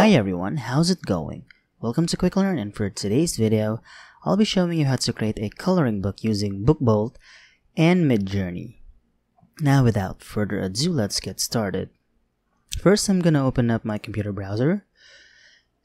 Hi everyone, how's it going? Welcome to Quick Learn, and for today's video, I'll be showing you how to create a coloring book using BookBolt and Midjourney. Now without further ado, let's get started. First, I'm gonna open up my computer browser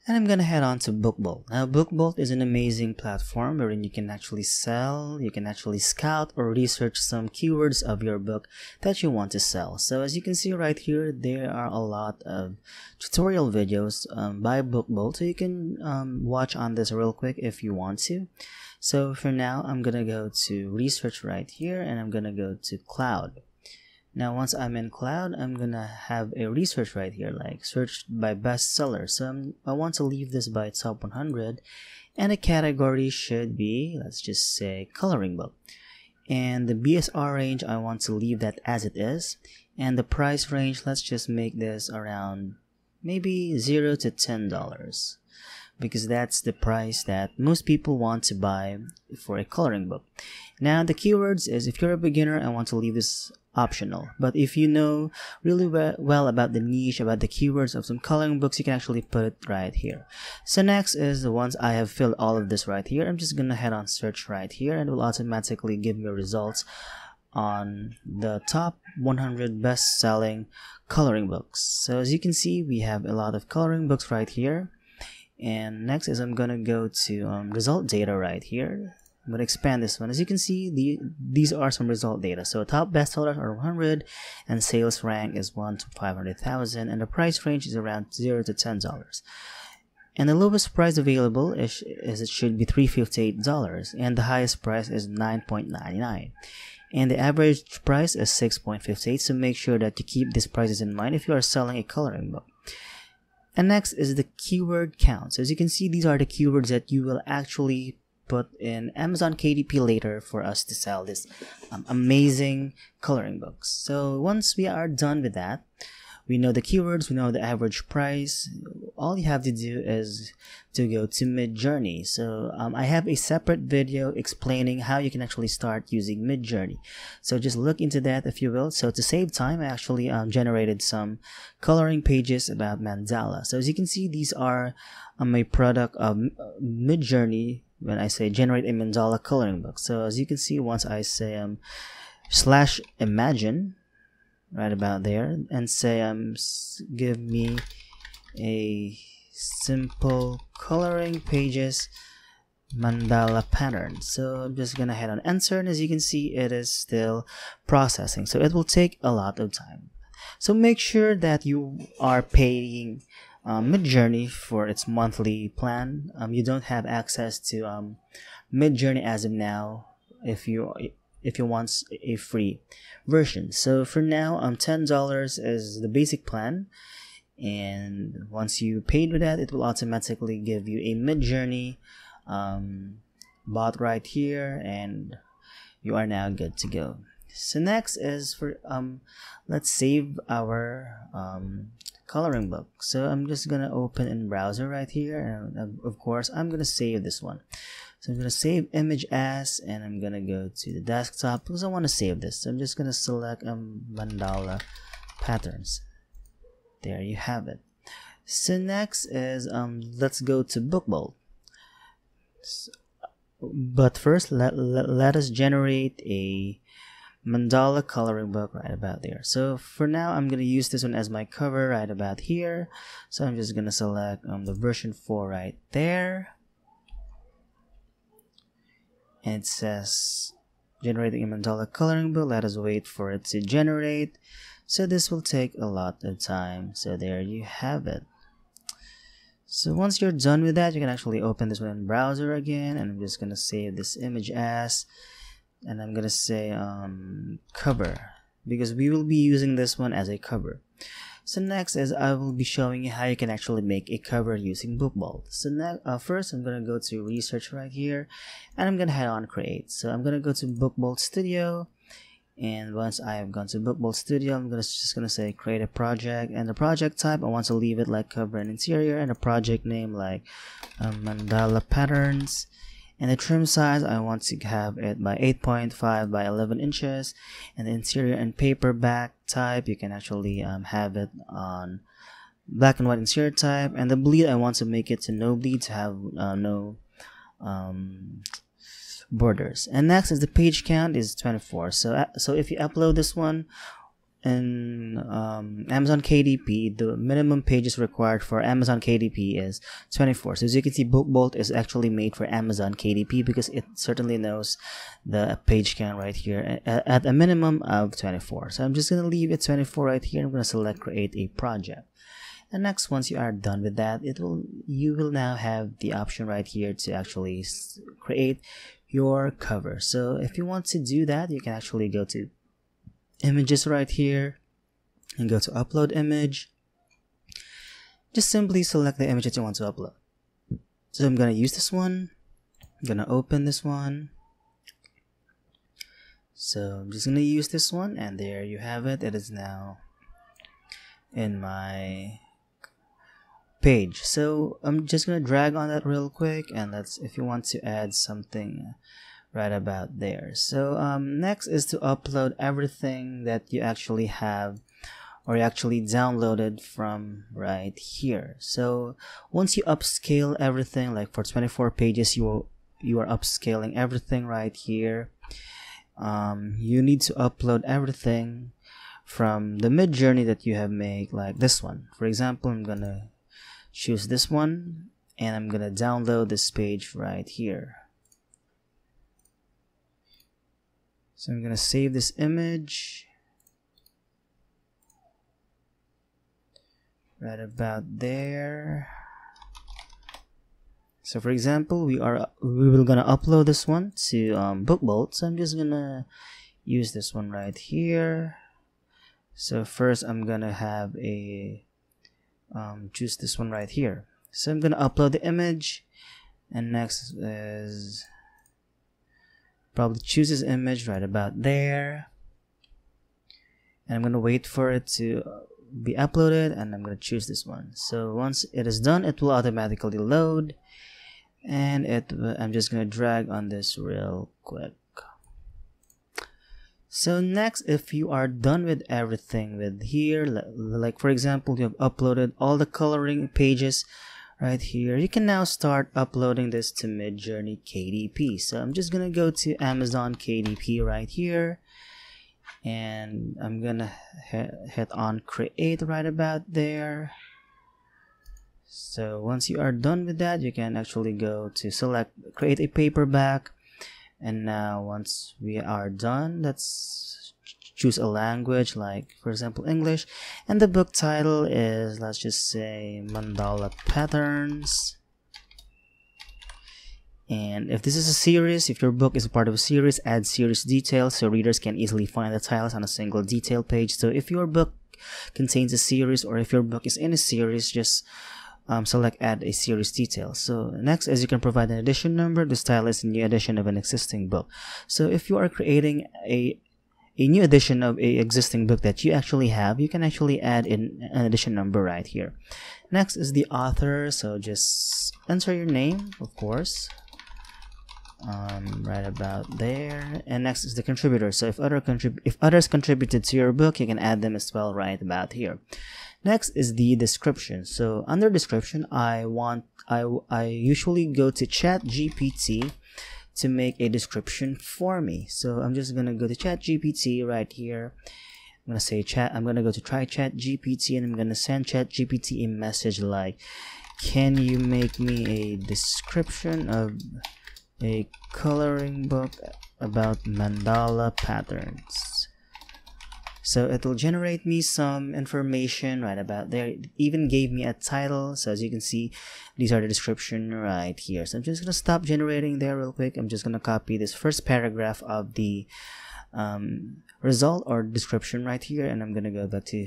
and I'm gonna head on to BookBolt. Now BookBolt is an amazing platform wherein you can actually sell, you can actually scout or research some keywords of your book that you want to sell. So as you can see right here, there are a lot of tutorial videos by BookBolt, so you can watch on this real quick if you want to. So for now, I'm gonna go to research right here and I'm gonna go to cloud. Now once I'm in cloud, I'm gonna have a research right here, like search by bestseller. So I want to leave this by top 100, and the category should be, let's just say, coloring book. And the BSR range, I want to leave that as it is. And the price range, let's just make this around maybe $0 to $10, because that's the price that most people want to buy for a coloring book. Now the keywords is, if you're a beginner, I want to leave this optional, but if you know really well about the niche, about the keywords of some coloring books, you can actually put it right here. So next is the ones I have filled all of this right here. I'm just gonna head on search right here and it will automatically give me results on the top 100 best-selling coloring books. So as you can see, we have a lot of coloring books right here. And next is I'm gonna go to result data right here. I'm going to expand this one. As you can see, these are some result data. So top bestsellers are 100 and sales rank is 1 to 500,000 and the price range is around $0 to $10. And the lowest price available is it should be $358 and the highest price is $9.99. And the average price is $6.58, so make sure that you keep these prices in mind if you are selling a coloring book. And next is the keyword count. So as you can see, these are the keywords that you will actually put in Amazon KDP later for us to sell this amazing coloring books. So once we are done with that, we know the keywords, we know the average price. All you have to do is to go to Midjourney. So I have a separate video explaining how you can actually start using Midjourney. So just look into that if you will. So to save time, I actually generated some coloring pages about mandala. So as you can see, these are a product of Midjourney when I say generate a mandala coloring book. So as you can see, once I say /imagine right about there and say give me a simple coloring pages mandala pattern. So I'm just gonna head on enter, and as you can see, it is still processing, so it will take a lot of time. So make sure that you are paying Midjourney for its monthly plan. You don't have access to Midjourney as of now if you want a free version. So for now, $10 is the basic plan, and once you paid with that, it will automatically give you a Midjourney bot right here, and you are now good to go. So next is for let's save our coloring book. So I'm just gonna open in browser right here, and of course I'm gonna save this one. So I'm gonna save image as, and I'm gonna go to the desktop because I want to save this. So I'm just gonna select mandala patterns. There you have it. So next is let's go to BookBolt. But first let us generate a mandala coloring book right about there. So for now, I'm gonna use this one as my cover right about here. So I'm just gonna select the version 4 right there, and it says generating a mandala coloring book. Let us wait for it to generate. So this will take a lot of time. So there you have it. So once you're done with that, you can actually open this one in browser again, and I'm just gonna save this image as, and I'm gonna say cover, because we will be using this one as a cover. So next is I will be showing you how you can actually make a cover using BookBolt. So first I'm gonna go to research right here, and I'm gonna head on create. So I'm gonna go to BookBolt Studio, and once I have gone to BookBolt Studio, I'm just gonna say create a project, and the project type I want to leave it like cover and interior, and a project name like mandala patterns. And the trim size, I want to have it by 8.5 by 11 inches. And the interior and paperback type, you can actually have it on black and white insert type, and the bleed I want to make it to no bleed, to have no borders. And next is the page count is 24. So if you upload this one in Amazon KDP, the minimum pages required for Amazon KDP is 24. So as you can see, BookBolt is actually made for Amazon KDP because it certainly knows the page count right here at a minimum of 24. So I'm just going to leave it 24 right here. I'm going to select create a project. And next, once you are done with that, you will now have the option right here to actually create your cover. So if you want to do that, you can actually go to images right here and go to upload image. Just simply select the image that you want to upload. So I'm going to use this one. I'm going to open this one. So I'm just going to use this one, and there you have it. It is now in my page. So I'm just going to drag on that real quick, and that's if you want to add something right about there. So next is to upload everything that you actually have or you actually downloaded from right here. So once you upscale everything, like for 24 pages, you are upscaling everything right here. You need to upload everything from the mid journey that you have made, like this one. For example, I'm gonna choose this one, and I'm gonna download this page right here. So I'm gonna save this image right about there. So for example, we will gonna upload this one to BookBolt. So I'm just gonna use this one right here. So first I'm gonna have a choose this one right here. So I'm gonna upload the image, and next is probably choose this image right about there, and I'm gonna wait for it to be uploaded, and I'm gonna choose this one. So once it is done, it will automatically load, and I'm just gonna drag on this real quick. So next, if you are done with everything with here, like for example, you have uploaded all the coloring pages right here, you can now start uploading this to Midjourney KDP. So I'm just gonna go to Amazon KDP right here, and I'm gonna hit on create right about there. So once you are done with that, you can actually go to select create a paperback. And now once we are done, let's choose a language, like for example English, and the book title is, let's just say, Mandala Patterns. And if this is a series, if your book is a part of a series, add series details so readers can easily find the titles on a single detail page. So if your book contains a series, or if your book is in a series, just select add a series detail. So next is you can provide an edition number. The style is a new edition of an existing book. So if you are creating a new edition of a existing book that you actually have, you can actually add in an edition number right here. Next is the author. So just enter your name, of course, right about there. And next is the contributor. So if others contributed to your book, you can add them as well right about here. Next is the description. So under description, I usually go to ChatGPT to make a description for me. So I'm just gonna go to ChatGPT right here. I'm gonna say I'm gonna go to try ChatGPT, and I'm gonna send ChatGPT a message like, can you make me a description of a coloring book about mandala patterns? So it will generate me some information right about there. It even gave me a title. So as you can see, these are the description right here. So I'm just going to stop generating there real quick. I'm just going to copy this first paragraph of the result or description right here. And I'm going to go back to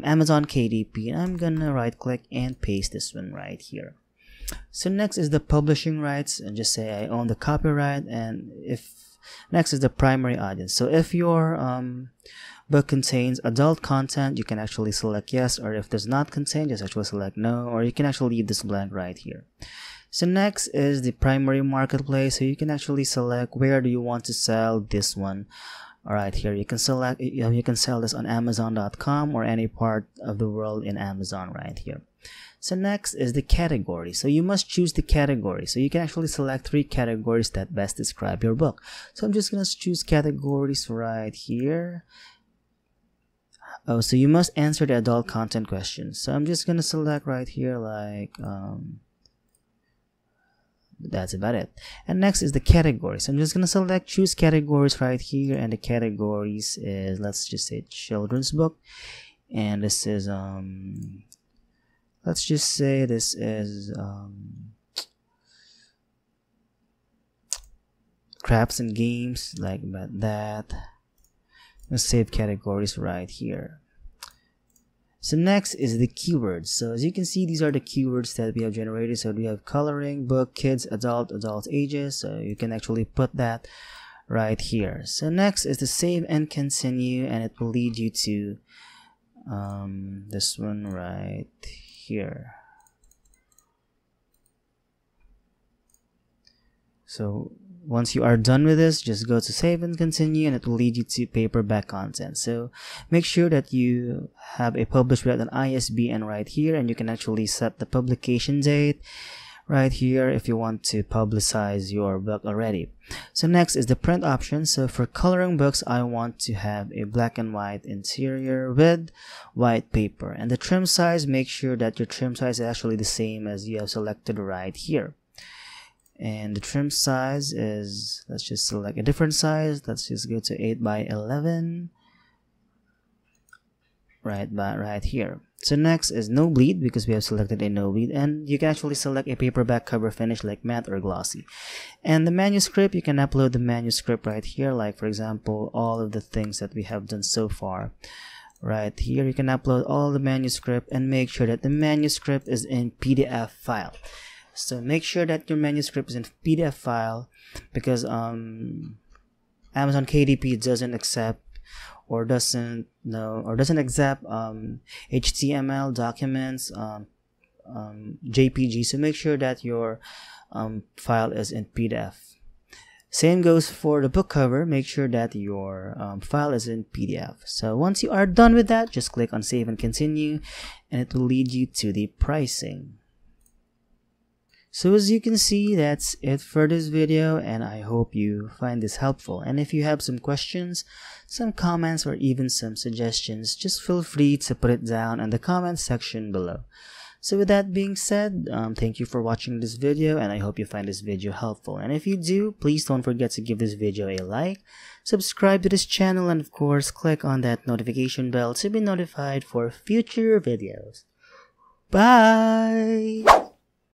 Amazon KDP. And I'm going to right click and paste this one right here. So next is the publishing rights. And just say I own the copyright. And next is the primary audience. So if your book contains adult content, you can actually select yes, or if does not contain, just actually select no, or you can actually leave this blank right here. So next is the primary marketplace. So you can actually select where do you want to sell this one Alright, here you can select, you can sell this on Amazon.com or any part of the world in Amazon right here. So next is the category. So you must choose the category. So you can actually select 3 categories that best describe your book. So I'm just gonna choose categories right here. Oh, so you must answer the adult content questions. So I'm just gonna select right here like that's about it. And next is the categories. I'm just gonna select choose categories right here, and the categories is, let's just say children's book, and this is let's just say this is crafts and games, like about that. Let's save categories right here. So next is the keywords. So as you can see, these are the keywords that we have generated. So we have coloring, book, kids, adult ages. So you can actually put that right here. So next is the save and continue, and it will lead you to this one right here. So once you are done with this, just go to save and continue, and it will lead you to paperback content. So make sure that you have a publish without an ISBN right here, and you can actually set the publication date right here if you want to publicize your book already. So next is the print option. So for coloring books, I want to have a black and white interior with white paper, and the trim size, make sure that your trim size is actually the same as you have selected right here. And the trim size is, let's just select a different size. Let's just go to 8x11 right here. So next is no bleed, because we have selected a no bleed, and you can actually select a paperback cover finish like matte or glossy. And the manuscript, you can upload the manuscript right here, like for example all of the things that we have done so far. Right here you can upload all the manuscript, and make sure that the manuscript is in PDF file. So make sure that your manuscript is in PDF file, because Amazon KDP doesn't accept or doesn't accept HTML documents, JPG. So make sure that your file is in PDF. Same goes for the book cover. Make sure that your file is in PDF. So once you are done with that, just click on save and continue, and it will lead you to the pricing. So as you can see, that's it for this video, and I hope you find this helpful. And if you have some questions, some comments, or even some suggestions, just feel free to put it down in the comment section below. So with that being said, thank you for watching this video, and I hope you find this video helpful. And if you do, please don't forget to give this video a like, subscribe to this channel, and of course click on that notification bell to be notified for future videos. Bye!